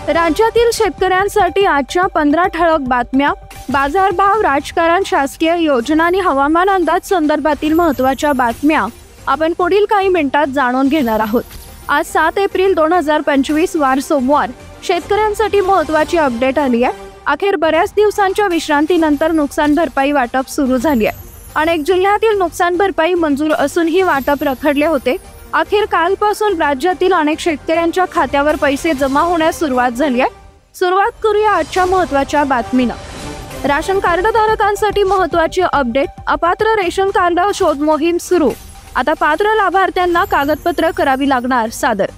राज्यातील शेतकऱ्यांसाठी आजच्या 15 ठळक बातम्या, बाजारभाव, राजकारण, शासकीय योजना आणि हवामान अंदाज संदर्भातील महत्त्वाच्या बातम्या आपण पुढील काही मिनिटात जाणून घेणार आहोत। आज 7 एप्रिल 2025 वार सोमवार शेतकऱ्यांसाठी महत्त्वाची अपडेट आली आहे। अखेर बऱ्याच दिवसांच्या विश्रांतीनंतर नुकसान भरपाई वाटप सुरू झाली आहे। अनेक जिल्ह्यातील नुकसान भरपाई मंजूर असूनही वाटप रखडले होते। अखेर कालपासून राज्यातील अनेक शेतकऱ्यांच्या खात्यावर पैसे जमा होण्यास सुरुवात झाली आहे। सुरुवात करूया आजच्या महत्त्वाच्या बातमीनं। राशन कार्ड धारकांसाठी महत्त्वाची अपडेट, अपात्र रेशन कार्ड शोध मोहीम सुरू। आता पात्र लाभार्थ्यांना कागदपत्र करावी लागणार सादर।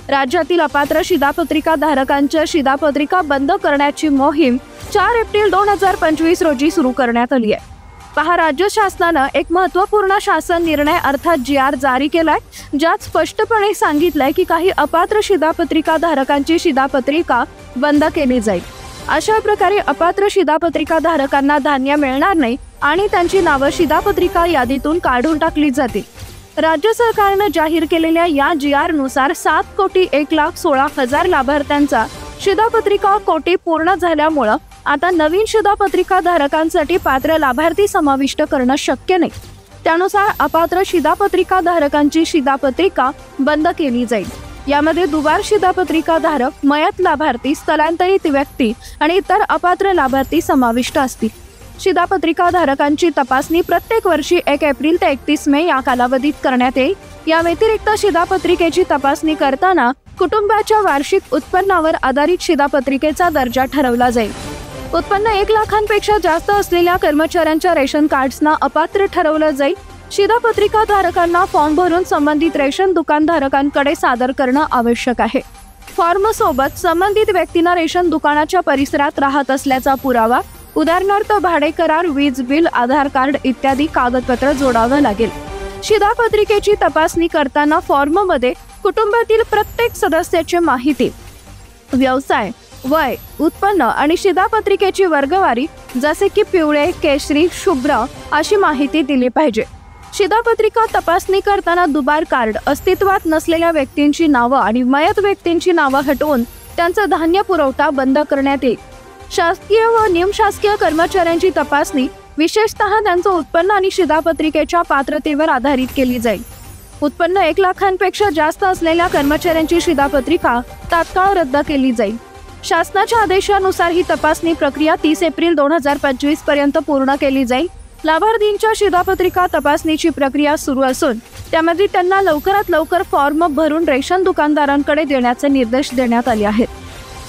राज्यातील अपात्र शिधापत्रिका धारकांच्या शिधापत्रिका बंद करण्याची मोहीम 4 एप्रिल 2025 रोजी सुरू करण्यात आली आहे। पहा, राज्य शासनानं एक महत्त्वपूर्ण शासन निर्णय अर्थात GR जारी केलाय, ज्यात स्पष्टपणे सांगितलंय की काही अपात्र शिधापत्रिका धारकांची शिधापत्रिका बंद केली जाईल। अशा प्रकारे अपात्र शिधापत्रिका धारकांना धान्य मिळणार नाही आणि त्यांची नावं शिधापत्रिका यादीतून काढून टाकली जातील। राज्य सरकारनं जाहीर केलेल्या या GR नुसार 7,01,16,000 लाभार्थ्यांचा शिधापत्रिका कोटी पूर्ण झाल्यामुळं आता नवीन शिधापत्रिका धारकांसाठी पात्र लाभार्थी समाविष्ट करणं शक्य नाही। त्यानुसार अपात्र शिधापत्रिका धारकांची शिधापत्रिका बंद केली जाईल। यामध्ये दुबार शिधापत्रिका धारक, मयत लाभार्थी, स्थलांतरित व्यक्ती आणि इतर अपात्र लाभार्थी समाविष्ट असतील। शिधापत्रिका धारकांची तपासणी प्रत्येक वर्षी 1 एप्रिल ते 31 मे या कालावधीत करण्यात येईल। या व्यतिरिक्त शिधापत्रिकेची तपासणी करताना कुटुंबाच्या वार्षिक उत्पन्नावर आधारित शिधापत्रिकेचा दर्जा ठरवला जाईल। उत्पन्न 1 लाखांपेक्षा जास्त असलेल्या कर्मचाऱ्यांच्या रेशन कार्ड्सना अपात्र ठरवलं जाईल। शिधापत्रिका धारकांना फॉर्म भरून संबंधित रेशन दुकानधारकांकडे सादर करणं आवश्यक आहे। फॉर्म सोबत संबंधित व्यक्तींना रेशन दुकानाच्या परिसरात राहत असल्याचा पुरावा, उदाहरणार्थ भाडे करार, वीज बिल, आधार कार्ड इत्यादी कागदपत्र जोडावं लागेल। शिधापत्रिकेची तपासणी करताना फॉर्ममध्ये कुटुंबातील प्रत्येक सदस्याची माहिती, व्यवसाय, वय, उत्पन्न आणि शिधापत्रिकेची वर्गवारी जसे की पिवळे, केशरी, शुभ्र अशी माहिती दिली पाहिजे। शिधापत्रिका तपासणी करताना दुबार कार्ड, अस्तित्वात नसलेल्या व्यक्तींची नावं आणि मयत व्यक्तींची नावं हटवून त्यांचा धान्य पुरवठा बंद करण्यात येईल। शासकीय व निमशासकीय कर्मचाऱ्यांची तपासणी विशेषतः त्यांचं उत्पन्न आणि शिधापत्रिकेच्या पात्रतेवर आधारित केली जाईल। उत्पन्न 1 लाखांपेक्षा जास्त असलेल्या कर्मचाऱ्यांची शिधापत्रिका तात्काळ रद्द केली जाईल। शासनाच्या आदेशानुसार ही तपासणी प्रक्रिया 30 एप्रिल 2025 पर्यंत पूर्ण केली जाईल। लाभार्थींच्या शिधापत्रिका तपासणीची प्रक्रिया सुरू असून त्यामध्ये त्यांना लवकरात लवकर फॉर्म भरून रेशन दुकानदारांकडे देण्याचे निर्देश देण्यात आले आहेत।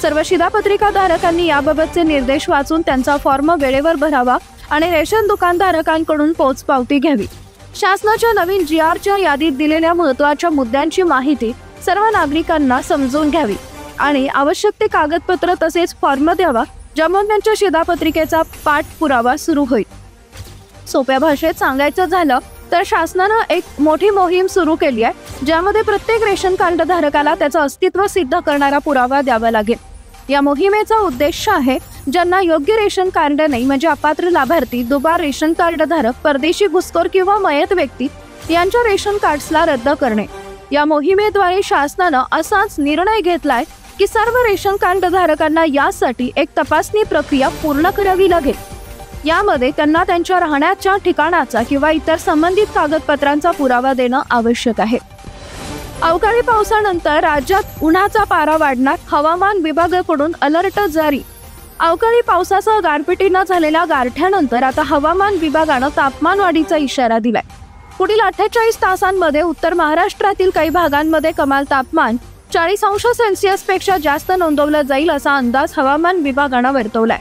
सर्व शिधापत्रिका धारकांनी याबाबतचे निर्देश वाचून त्यांचा फॉर्म वेळेवर भरावा आणि रेशन दुकानधारकांकडून पोचपावती घ्यावी। शासनाच्या नवीन GRच्या यादीत दिलेल्या महत्त्वाच्या मुद्द्यांची माहिती सर्व नागरिकांना समजून घ्यावी आणि आवश्यक ते कागदपत्र तसेच फॉर्म द्यावा, ज्यामुळे त्यांच्या शिधापत्रिकेचा पाठपुरावा सुरू होईल। सोप्या भाषेत सांगायचं झालं तर शासनानं एक मोठी मोहीम सुरू केली आहे, ज्यामध्ये प्रत्येक रेशन कार्ड धारकाला त्याचं अस्तित्व सिद्ध करणारा पुरावा द्यावा लागेल। या मोहिमेचा उद्देश आहे ज्यांना योग्य रेशन कार्ड नाही म्हणजे अपात्र लाभार्थी, दुबार रेशन कार्ड धारक, परदेशी घुसखोर किंवा मयत व्यक्ती यांच्या रेशन कार्ड्सला रद्द करणे। या मोहिमेद्वारे शासनानं असाच निर्णय घेतलाय की सर्व रेशन कार्ड धारकांना यासाठी एक तपासणी प्रक्रिया पूर्ण करावी लागेल। यामध्ये त्यांना त्यांच्या राहण्याच्या ठिकाणाचा किंवा इतर संबंधित कागदपत्रांचा पुरावा देणं आवश्यक आहे। अवकाळी पावसानंतर राज्यात उन्हाचा पारा वाढणार, हवामान विभागाकडून अलर्ट जारी। अवकाळी पावसासह गारपिटीनं झालेल्या गारठ्यानंतर आता हवामान विभागानं तापमान वाढीचा इशारा दिलाय। पुढील 48 तासांमध्ये उत्तर महाराष्ट्रातील काही भागांमध्ये कमाल तापमान 40°C पेक्षा जास्त नोंदवलं जाईल असा अंदाज हवामान विभागानं वर्तवलाय।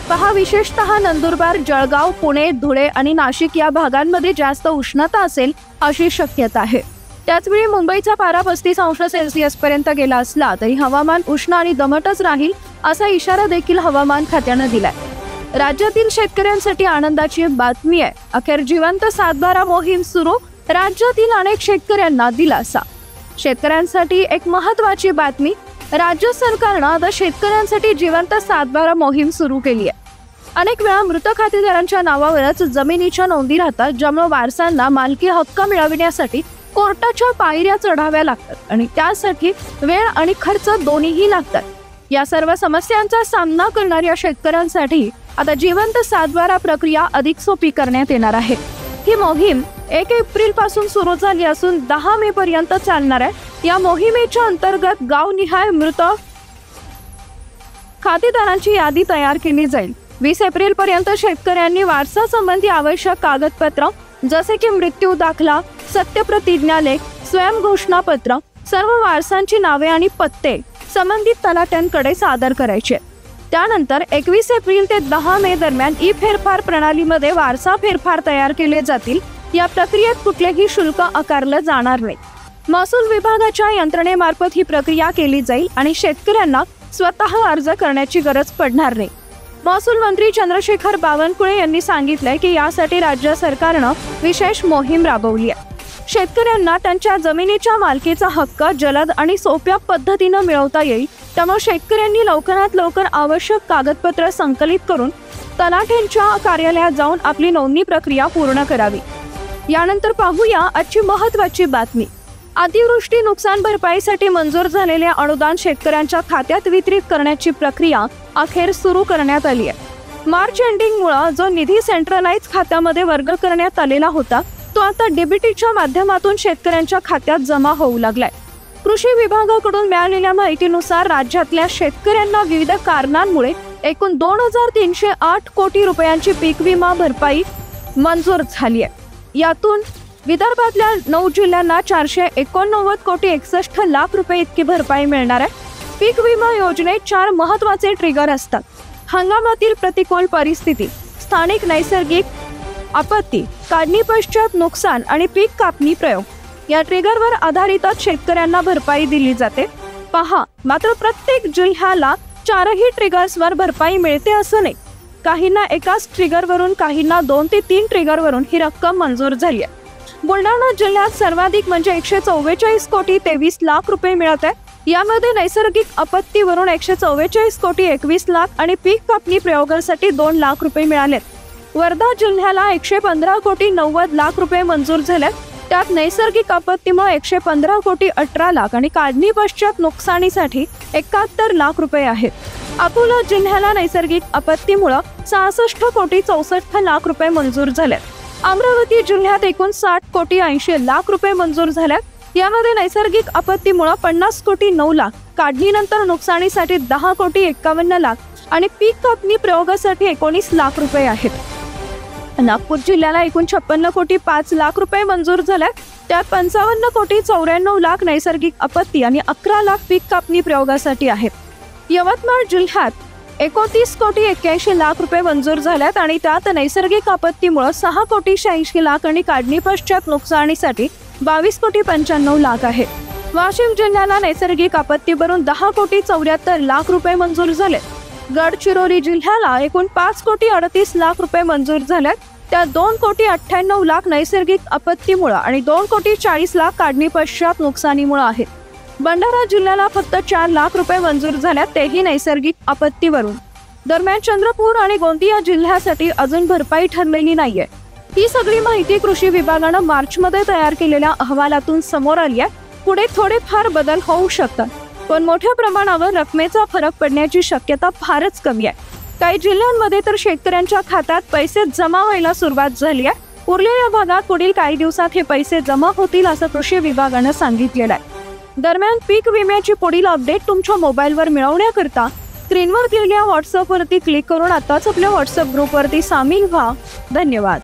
पहा, विशेषतः नंदुरबार, जळगाव, पुणे, धुळे आणि नाशिक या भागांमध्ये जास्त उष्णता असेल अशी शक्यता आहे। त्याचवेळी मुंबईचा पारा 35°C पर्यंत गेला असला तरी हवामान उष्ण आणि दमटच राहील असा इशारा देखील हवामान खात्यानं दिलाय। राज्यातील शेतकऱ्यांसाठी आनंदाची बातमी आहे। अखेर जिवंत सातबारा मोहीम सुरू, राज्यातील अनेक शेतकऱ्यांना दिलासा। शेतकऱ्यांसाठी एक महत्त्वाची बातमी, राज्य सरकारनं आता शेतकऱ्यांसाठी जिवंत सातबारा मोहीम सुरू केली आहे। अनेक वेळा मृत खातेदारांच्या नावावरच जमिनीच्या नोंदी राहतात, ज्यामुळे वारसांना मालकी हक्क मिळविण्यासाठी कोर्टाच्या पायऱ्या चढाव्या लागतात आणि त्यासाठी वेळ आणि खर्च दोन्हीही लागतात। या सर्व समस्यांचा सामना करणाऱ्या शेतकऱ्यांसाठी आता जिवंत सातबारा प्रक्रिया अधिक सोपी करण्यात येणार आहे। ही मोहीम 1 एप्रिल पासून सुरू झाली असून 10 मे पर्यंत चालणार आहे। या मोहिमेच्या अंतर्गत गावनिहाय मृत खातेदारांची यादी तयार केली जाईल। 20 एप्रिल पर्यंत शेतकऱ्यांनी वारसा संबंधी आवश्यक कागदपत्र जसे की मृत्यू दाखला, सत्यप्रतिज्ञा लेख, स्वयंघोषणापत्र, सर्व वारसांची नावे आणि पत्ते संबंधित तलाट्यांकडे सादर करायचे। त्यानंतर 21 एप्रिल ते 10 मे दरम्यान ई फेरफार प्रणालीमध्ये वारसा फेरफार तयार केले जातील। या प्रक्रियेत कुठलेही शुल्क आकारले जाणार नाही। महसूल विभागाच्या यंत्रणेमार्फत ही प्रक्रिया केली जाईल आणि शेतकऱ्यांना स्वतः अर्ज करण्याची गरज पडणार नाही। महसूल मंत्री चंद्रशेखर बावनकुळे यांनी सांगितले की यासाठी राज्य सरकारने विशेष मोहीम राबवली आहे। शेतकऱ्यांना त्यांच्या जमिनीच्या मालकीचा हक्क जलद आणि सोप्या पद्धतीने मिळवता येईल, त्यामुळे शेतकऱ्यांनी लवकरात लवकर आवश्यक कागदपत्र संकलित करून तलाठ्यांच्या कार्यालयात जाऊन आपली नोंदणी प्रक्रिया पूर्ण करावी। यानंतर पाहूया आजची महत्त्वाची बातमी। अतिवृष्टी नुकसान भरपाईसाठी मंजूर झालेले अनुदान शेतकऱ्यांच्या खात्यात वितरित करण्याची प्रक्रिया अखेर सुरू करण्यात आली आहे। मार्च एंडिंगमुळे जो निधी सेंट्रलाइज खात्यामध्ये वर्ग करण्यात आलेला होता तो आता डीबीटीच्या माध्यमातून शेतकऱ्यांच्या खात्यात जमा होऊ लागलाय। कृषी विभागाकडून मिळालेल्या माहितीनुसार राज्यातल्या शेतकऱ्यांना विविध कारणांमुळे एकूण 2308 कोटी रुपयांची पीक विमा भरपाई मंजूर झाली आहे। यातून विदर्भातल्या 9 जिल्ह्यांना 489 कोटी 61 लाख रुपये इतकी भरपाई मिळणार आहे। पीक विमा योजनेत 4 महत्त्वाचे ट्रिगर असतात: हंगामातील प्रतिकूल परिस्थिती, स्थानिक नैसर्गिक आपत्ती, काढणी पश्चात नुकसान आणि पीक कापणी प्रयोग। या ट्रिगरवर आधारितच शेतकऱ्यांना भरपाई दिली जाते। पहा, मात्र प्रत्येक जिल्ह्याला 4ही ट्रिगर्सवर भरपाई मिळते असं नाही। काहींना एकाच ट्रिगरवरून, काहींना 2 ते 3 ट्रिगरवरून ही रक्कम मंजूर झाली आहे। बुलढाणा जिल्ह्यात सर्वाधिक म्हणजे 144 कोटी 23 लाख रुपये मिळत आहे। यामध्ये नैसर्गिक आपत्तीवरून 144 कोटी 21 लाख आणि पीक कापणी प्रयोगासाठी 2 लाख रुपये मिळालेत। वर्धा जिल्ह्याला 115 कोटी 90 लाख रुपये मंजूर झालेत। त्यात नैसर्गिक आपत्तीमुळे 115 कोटी 18 लाख आणि काढणी पश्चात नुकसानीसाठी 71 लाख रुपये आहेत। अकोला जिल्ह्याला नैसर्गिक आपत्तीमुळे 66 कोटी 64 लाख रुपये मंजूर झालेत। अमरावती जिल्ह्यात एकूण 60 कोटी 80 लाख रुपये मंजूर झालेत। यामध्ये नैसर्गिक आपत्तीमुळे 50 कोटी 9 लाख, काढणीनंतर नुकसानीसाठी 10 कोटी 51 लाख आणि पीक कापणी प्रयोगासाठी 19 लाख रुपये आहेत। नागपूर जिल्ह्याला एकूण 56 कोटी 5 लाख रुपये मंजूर झालेत। त्यात 55 कोटी 94 लाख नैसर्गिक आपत्ती आणि 11 लाख पीक कापणी प्रयोगासाठी आहेत। यवतमाळ जिल्ह्यात 29 कोटी 81 लाख रुपये मंजूर झाल्यात आणि त्यात नैसर्गिक आपत्तीमुळे 6 कोटी 86 लाख आणि काढणी पश्चात नुकसानीसाठी 22 कोटी 95 लाख आहेत। वाशिम जिल्ह्याला नैसर्गिक आपत्तीवरून 10 कोटी 74 लाख रुपये मंजूर झाले। गडचिरोली जिल्ह्याला एकूण 5 कोटी 38 लाख रुपये मंजूर झालेत। त्यात 2 कोटी 98 लाख नैसर्गिक आपत्तीमुळे आणि 2 कोटी 40 लाख काढणी पश्चात नुकसानीमुळे आहेत। भंडारा जिल्ह्याला फक्त 4 लाख रुपये मंजूर झाल्यात, तेही नैसर्गिक आपत्तीवरून। दरम्यान चंद्रपूर आणि गोंदिया जिल्ह्यासाठी अजून भरपाई ठरलेली नाहीये। ही सगळी माहिती कृषी विभागानं मार्चमध्ये तयार केलेल्या अहवालातून समोर आली आहे। पुढे थोडेफार बदल होऊ शकतात, पण मोठ्या प्रमाणावर रकमेचा फरक पडण्याची शक्यता फारच कमी आहे। काही जिल्ह्यांमध्ये तर शेतकऱ्यांच्या खात्यात पैसे जमा व्हायला सुरुवात झाली आहे। उरलेल्या भागात पुढील काही दिवसात हे पैसे जमा होतील असं कृषी विभागानं सांगितलेलं आहे। दरम्यान पीक विम्याची पुढील अपडेट तुमच्या मोबाईलवर मिळवण्याकरता स्क्रीनवर दिलेल्या व्हॉट्सअपवरती क्लिक करून आताच आपल्या व्हॉट्सअप ग्रुपवरती सामील व्हा। धन्यवाद।